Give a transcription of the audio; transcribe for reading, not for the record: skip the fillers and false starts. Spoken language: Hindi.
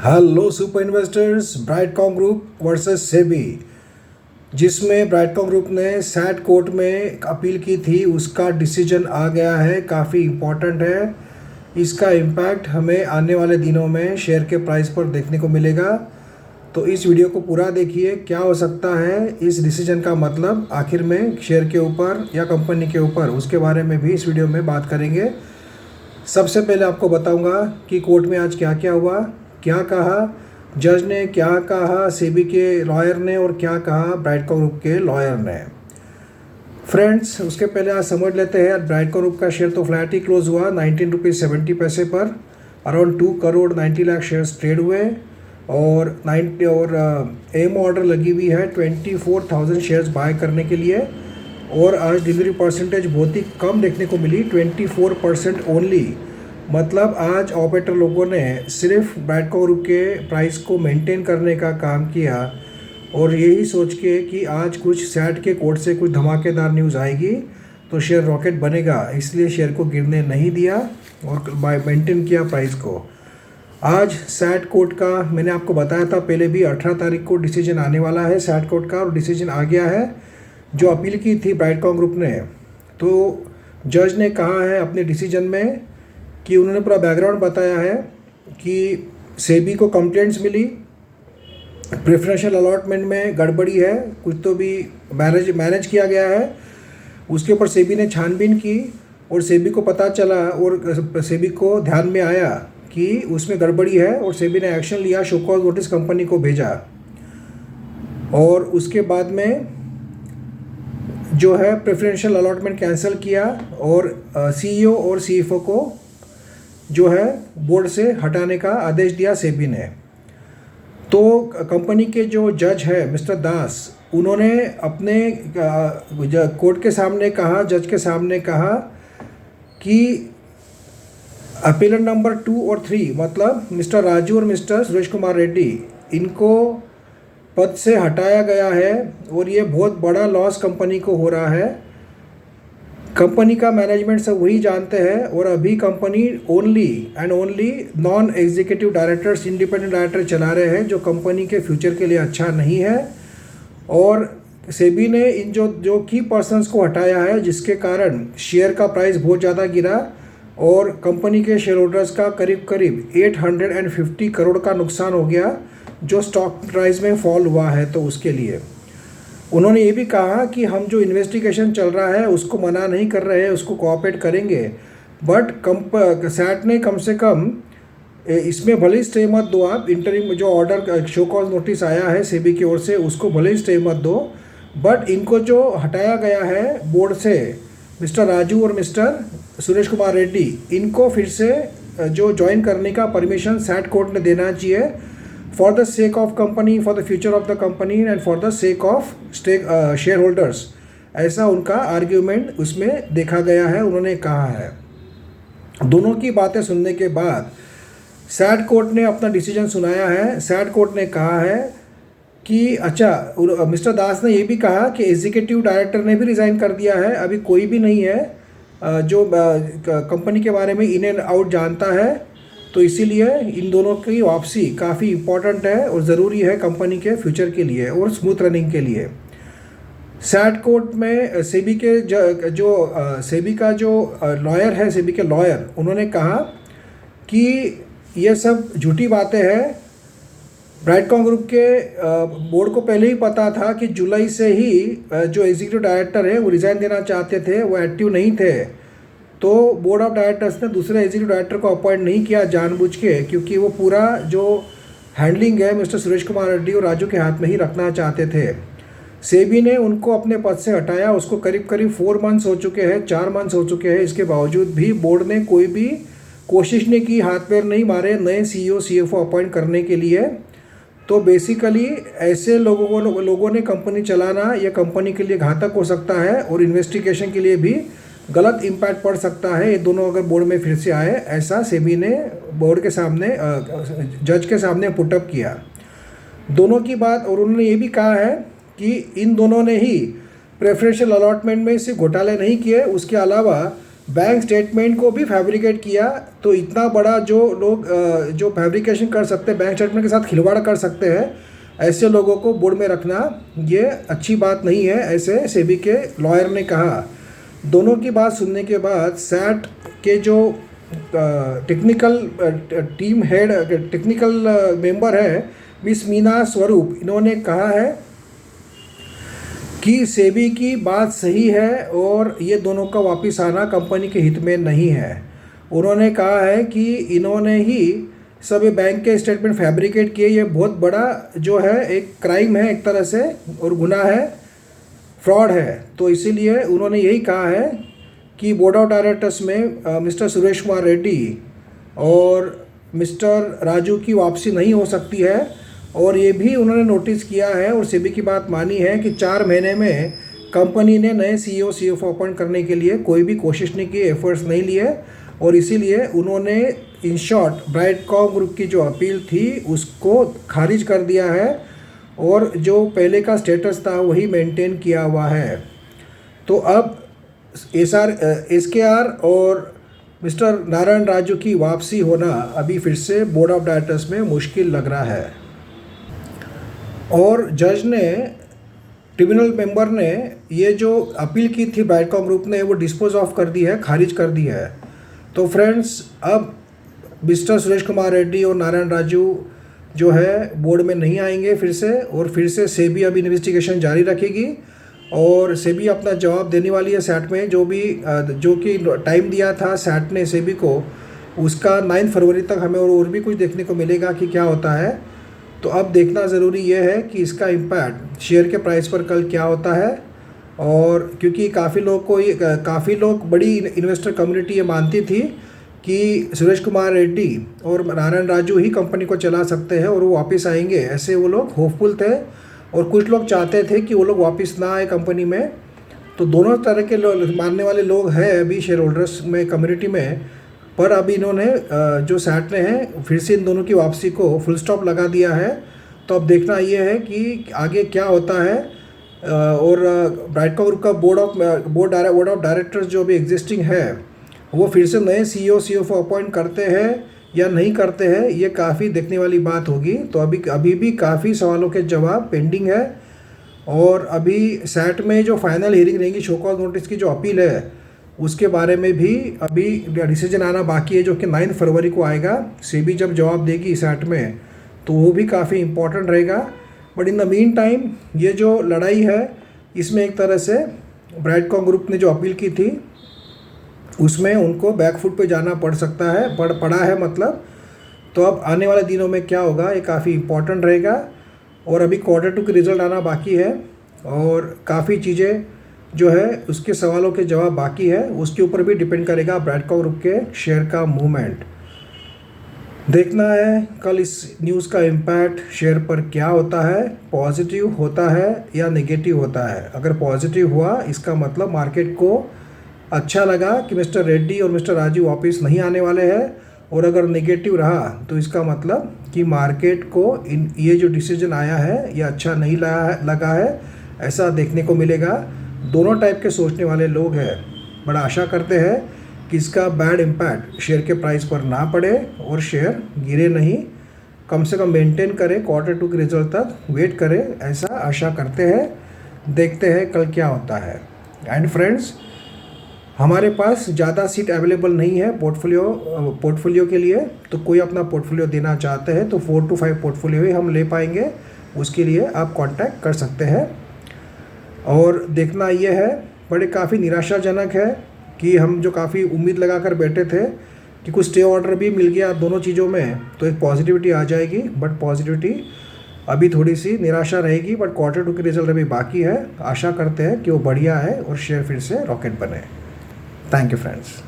Hello super investors, Brightcom group versus SEBI, जिसमें ब्राइटकॉम ग्रुप ने सैट कोर्ट में अपील की थी, उसका डिसीजन आ गया है। काफ़ी इम्पॉर्टेंट है। इसका इम्पैक्ट हमें आने वाले दिनों में शेयर के प्राइस पर देखने को मिलेगा। तो इस वीडियो को पूरा देखिए, क्या हो सकता है इस डिसीजन का मतलब आखिर में शेयर के ऊपर या कंपनी के ऊपर, उसके बारे में भी इस वीडियो में बात करेंगे। सबसे पहले आपको बताऊंगा कि कोर्ट में आज क्या क्या हुआ, क्या कहा जज ने, क्या कहा सेबी के लॉयर ने और क्या कहा ब्राइटकॉम ग्रुप के लॉयर ने। फ्रेंड्स, उसके पहले आज समझ लेते हैं ब्राइटकॉम ग्रुप का शेयर तो फ्लैट ही क्लोज हुआ 19 रुपीज़ 70 पैसे पर। Around 2 crore 90 lakh shares trade हुए और एम ऑर्डर लगी हुई है 24,000 शेयर्स बाय करने के लिए। और आज डिलीवरी परसेंटेज बहुत ही कम देखने को मिली, 24% ओनली। मतलब आज ऑपरेटर लोगों ने सिर्फ ब्राइटकॉम ग्रुप के प्राइस को मेंटेन करने का काम किया और यही सोच के कि आज कुछ सैट के कोर्ट से कुछ धमाकेदार न्यूज़ आएगी तो शेयर रॉकेट बनेगा, इसलिए शेयर को गिरने नहीं दिया और मेंटेन किया प्राइस को। आज सैट कोर्ट का मैंने आपको बताया था पहले भी, 18 तारीख को डिसीजन आने वाला है सैट कोर्ट का, और डिसीजन आ गया है। जो अपील की थी ब्राइटकॉम ग्रुप ने, तो जज ने कहा है अपने डिसीजन में कि उन्होंने पूरा बैकग्राउंड बताया है कि सेबी को कंप्लेंट्स मिली, प्रेफरेंशियल अलॉटमेंट में गड़बड़ी है, कुछ तो भी मैनेज किया गया है। उसके ऊपर सेबी ने छानबीन की और सेबी को पता चला और सेबी को ध्यान में आया कि उसमें गड़बड़ी है और सेबी ने एक्शन लिया, शो कॉज नोटिस कंपनी को भेजा। और उसके बाद में जो है प्रेफरेंशियल अलॉटमेंट कैंसिल किया और सीईओ और सीएफओ को जो है बोर्ड से हटाने का आदेश दिया सेबी ने। तो कंपनी के जो जज है मिस्टर दास, उन्होंने अपने कोर्ट के सामने कहा, जज के सामने कहा कि अपीलेंट नंबर 2 और 3, मतलब मिस्टर राजू और मिस्टर सुरेश कुमार रेड्डी, इनको पद से हटाया गया है और ये बहुत बड़ा लॉस कंपनी को हो रहा है। कंपनी का मैनेजमेंट सब वही जानते हैं और अभी company only and only non executive directors, independent director चला रहे हैं, जो कंपनी के फ्यूचर के लिए अच्छा नहीं है। और सेबी ने इन जो की पर्सन्स को हटाया है, जिसके कारण शेयर का प्राइस बहुत ज़्यादा गिरा और कंपनी के शेयर होल्डर्स का करीब करीब 850 करोड़ का नुकसान हो गया, जो स्टॉक प्राइस में फॉल हुआ है। तो उसके लिए उन्होंने ये भी कहा कि हम जो इन्वेस्टिगेशन चल रहा है उसको मना नहीं कर रहे हैं, उसको कोऑपरेट करेंगे, बट सैट ने कम से कम इसमें भले ही स्टे मत दो, आप इंटरिम जो ऑर्डर शो कॉज नोटिस आया है सेबी की ओर से उसको भले ही स्टे मत दो, बट इनको जो हटाया गया है बोर्ड से, मिस्टर राजू और मिस्टर सुरेश कुमार रेड्डी, इनको फिर से जो ज्वाइन करने का परमिशन सैट कोर्ट ने देना चाहिए, for the sake of company, for the future of the company and for the sake of share holders. ऐसा उनका आर्ग्यूमेंट उसमें देखा गया है, उन्होंने कहा है। दोनों की बातें सुनने के बाद सैट कोर्ट ने अपना डिसीजन सुनाया है। सैट कोर्ट ने कहा है कि अच्छा, मिस्टर दास ने ये भी कहा कि एग्जीक्यूटिव डायरेक्टर ने भी रिज़ाइन कर दिया है, अभी कोई भी नहीं है जो कंपनी के बारे में इन एंड आउट जानता है, तो इसीलिए इन दोनों की वापसी काफ़ी इम्पॉर्टेंट है और ज़रूरी है कंपनी के फ्यूचर के लिए और स्मूथ रनिंग के लिए। सैट कोर्ट में सेबी के सेबी का जो लॉयर है, सेबी के लॉयर, उन्होंने कहा कि ये सब झूठी बातें हैं। ब्राइटकॉम ग्रुप के बोर्ड को पहले ही पता था कि जुलाई से ही जो एग्जीक्यूटिव डायरेक्टर है वो रिज़ाइन देना चाहते थे, वो एक्टिव नहीं थे। तो बोर्ड ऑफ डायरेक्टर्स ने दूसरे एग्जीक्यूटिव डायरेक्टर को अपॉइंट नहीं किया जानबूझ के, क्योंकि वो पूरा जो हैंडलिंग है मिस्टर सुरेश कुमार रेड्डी और राजू के हाथ में ही रखना चाहते थे। सेबी ने उनको अपने पद से हटाया, उसको करीब करीब 4 मंथ्स हो चुके हैं, 4 मंथ्स हो चुके हैं। इसके बावजूद भी बोर्ड ने कोई भी कोशिश नहीं की, हाथ पैर नहीं मारे नए सीईओ सीएफओ अपॉइंट करने के लिए। तो बेसिकली ऐसे लोगों ने कंपनी चलाना यह कंपनी के लिए घातक हो सकता है और इन्वेस्टिगेशन के लिए भी गलत इम्पैक्ट पड़ सकता है। ये दोनों अगर बोर्ड में फिर से आए, ऐसा सेबी ने बोर्ड के सामने जज के सामने पुटअप किया दोनों की बात। और उन्होंने ये भी कहा है कि इन दोनों ने ही प्रेफरेंशियल अलॉटमेंट में सिर्फ घोटाले नहीं किए, उसके अलावा बैंक स्टेटमेंट को भी फैब्रिकेट किया। तो इतना बड़ा जो लोग जो फैब्रिकेशन कर सकते हैं, बैंक स्टेटमेंट के साथ खिलवाड़ कर सकते हैं, ऐसे लोगों को बोर्ड में रखना ये अच्छी बात नहीं है, ऐसे सेबी के लॉयर ने कहा। दोनों की बात सुनने के बाद सैट के जो technical team head technical member है मिस मीना स्वरूप, इन्होंने कहा है कि सेबी की बात सही है और ये दोनों का वापस आना कंपनी के हित में नहीं है। उन्होंने कहा है कि इन्होंने ही सभी बैंक के स्टेटमेंट फैब्रिकेट किए, ये बहुत बड़ा जो है एक क्राइम है एक तरह से और गुनाह है, फ्रॉड है। तो इसीलिए उन्होंने यही कहा है कि बोर्ड ऑफ डायरेक्टर्स में मिस्टर सुरेश कुमार रेड्डी और मिस्टर राजू की वापसी नहीं हो सकती है। और ये भी उन्होंने नोटिस किया है और सेबी की बात मानी है कि 4 महीने में कंपनी ने नए सीईओ सीएफओ अपॉइंट करने के लिए कोई भी कोशिश नहीं की, एफर्ट्स नहीं लिए, और इसीलिए उन्होंने इन शॉर्ट ब्राइटकॉम ग्रुप की जो अपील थी उसको खारिज कर दिया है और जो पहले का स्टेटस था वही मेंटेन किया हुआ है। तो अब एसकेआर और मिस्टर नारायण राजू की वापसी होना अभी फिर से बोर्ड ऑफ डायरेक्टर्स में मुश्किल लग रहा है। और जज ने, ट्रिब्यूनल मेंबर ने ये जो अपील की थी ब्राइटकॉम ग्रुप ने, वो डिस्पोज ऑफ कर दी है, खारिज कर दी है। तो फ्रेंड्स, अब मिस्टर सुरेश कुमार रेड्डी और नारायण राजू जो है बोर्ड में नहीं आएंगे फिर से, और फिर से सेबी अभी इन्वेस्टिगेशन जारी रखेगी और सेबी अपना जवाब देने वाली है सैट में। जो कि टाइम दिया था सैट ने सेबी को, उसका 9 फरवरी तक हमें और भी कुछ देखने को मिलेगा कि क्या होता है। तो अब देखना ज़रूरी ये है कि इसका इम्पैक्ट शेयर के प्राइस पर कल क्या होता है। और क्योंकि काफ़ी लोग बड़ी इन्वेस्टर कम्युनिटी ये मानती थी कि सुरेश कुमार रेड्डी और नारायण राजू ही कंपनी को चला सकते हैं और वो वापस आएंगे, ऐसे वो लोग होपफुल थे। और कुछ लोग चाहते थे कि वो लोग वापस ना आए कंपनी में। तो दोनों तरह के मानने वाले लोग हैं अभी शेयर होल्डर्स में, कम्युनिटी में। पर अभी इन्होंने जो सैट ने है फिर से इन दोनों की वापसी को फुल स्टॉप लगा दिया है। तो अब देखना ये है कि आगे क्या होता है। और ब्राइटकॉम ग्रुप का बोर्ड ऑफ डायरेक्टर्स जो अभी एग्जिस्टिंग है वो फिर से नए सीईओ सीएफओ अपॉइंट करते हैं या नहीं करते हैं, ये काफ़ी देखने वाली बात होगी। तो अभी भी काफ़ी सवालों के जवाब पेंडिंग है। और अभी सैट में जो फाइनल हियरिंग रहेगी शो कॉज नोटिस की जो अपील है उसके बारे में भी अभी डिसीजन आना बाकी है, जो कि 9 फरवरी को आएगा। सेबी जब जवाब देगी सैट में तो वो भी काफ़ी इम्पोर्टेंट रहेगा। But in the mean time ये जो लड़ाई है इसमें एक तरह से ब्राइटकॉम ग्रुप ने जो अपील की थी उसमें उनको बैकफुट पे जाना पड़ा है मतलब। तो अब आने वाले दिनों में क्या होगा ये काफ़ी इम्पोर्टेंट रहेगा। और अभी Q2 की रिज़ल्ट आना बाकी है और काफ़ी चीज़ें जो है उसके सवालों के जवाब बाकी है, उसके ऊपर भी डिपेंड करेगा ब्राइटकॉम ग्रुप के शेयर का मूवमेंट। देखना है कल इस न्यूज़ का इम्पैक्ट शेयर पर क्या होता है, पॉजिटिव होता है या नेगेटिव होता है। अगर पॉजिटिव हुआ इसका मतलब मार्केट को अच्छा लगा कि मिस्टर रेड्डी और मिस्टर राजू वापस नहीं आने वाले हैं, और अगर नेगेटिव रहा तो इसका मतलब कि मार्केट को ये जो डिसीजन आया है ये अच्छा नहीं लगा है, ऐसा देखने को मिलेगा। दोनों टाइप के सोचने वाले लोग हैं। बड़ा आशा करते हैं कि इसका बैड इम्पैक्ट शेयर के प्राइस पर ना पड़े और शेयर गिरे नहीं, कम से कम मेंटेन करें, Q2 के रिजल्ट तक वेट करें, ऐसा आशा करते हैं। देखते हैं कल क्या होता है। एंड फ्रेंड्स, हमारे पास ज़्यादा सीट अवेलेबल नहीं है पोर्टफोलियो के लिए। तो कोई अपना पोर्टफोलियो देना चाहते हैं तो 4 to 5 पोर्टफोलियो ही हम ले पाएंगे, उसके लिए आप कांटेक्ट कर सकते हैं। और देखना ये है, बड़े काफ़ी निराशाजनक है कि हम जो काफ़ी उम्मीद लगा कर बैठे थे कि कुछ स्टे ऑर्डर भी मिल गया दोनों चीज़ों में तो एक पॉजिटिविटी आ जाएगी, बट पॉजिटिविटी अभी थोड़ी सी निराशा रहेगी। बट Q2 की रिजल्ट अभी बाकी है, आशा करते हैं कि वो बढ़िया है और शेयर फिर से रॉकेट बने। Thank you friends.